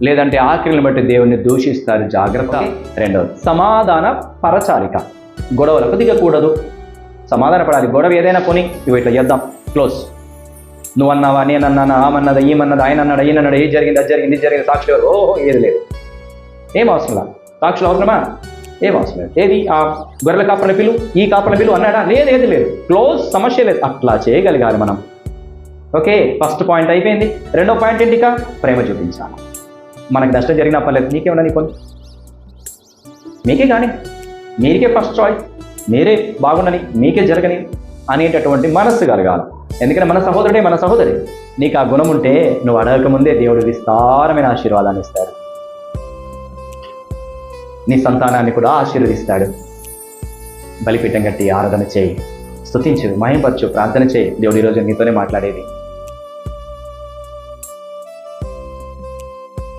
లేదంటే ఆఖరిని బట్టి దేవుణ్ణి దూషిస్తారు, జాగ్రత్త. రెండవది సమాధాన పరచాలిక, గొడవలకు దిగకూడదు, సమాధాన పడాలి. గొడవ ఏదైనా కొని ఇవి ఇట్లా చేద్దాం, క్లోజ్. నువ్వు అన్నావా, నేను అన్నానా, ఆమన్నదా, ఈమన్నదా, ఆయన అన్నాడు, ఈయన అన్నాడు, ఏది జరిగింది, అది జరిగింది, ఇది జరిగింది, సాక్షులు ఎవరు, ఓహో ఏది లేదు. ఏం అవసరం లేదు, సాక్షులు అవసరమా, ఏం అవసరం లేదు. ఏది ఆ గొర్రెల కాపల పిలు, ఈ కాపల పిలు అన్నాడా, లేదు, ఏది లేదు, క్లోజ్, సమస్య లేదు. అట్లా చేయగలిగాలి మనం. ఓకే, ఫస్ట్ పాయింట్ అయిపోయింది. రెండో పాయింట్ ఏంటి, ఇక ప్రేమ చూపించాలి. మనకి నష్టం జరిగినా పర్లేదు, నీకేమన్నా నీ కొన్ని మీకే కానీ, మీకే ఫస్ట్ చాయిస్, మీరే బాగుండని, మీకే జరగని అనేటటువంటి మనస్సు కలగాలి. ఎందుకంటే మన సహోదరుడే మన సహోదరి. నీకు ఆ గుణం ఉంటే నువ్వు అడగకముందే దేవుడు విస్తారమైన ఆశీర్వాదాన్ని ఇస్తాడు. నీ సంతానాన్ని కూడా ఆశీర్వదిస్తాడు. బలిపీఠం కట్టి ఆరాధన చేయి, స్తుతించు, మహిమపరచు, ప్రార్థన చేయి. దేవుడు ఈరోజు నీతోనే మాట్లాడేది.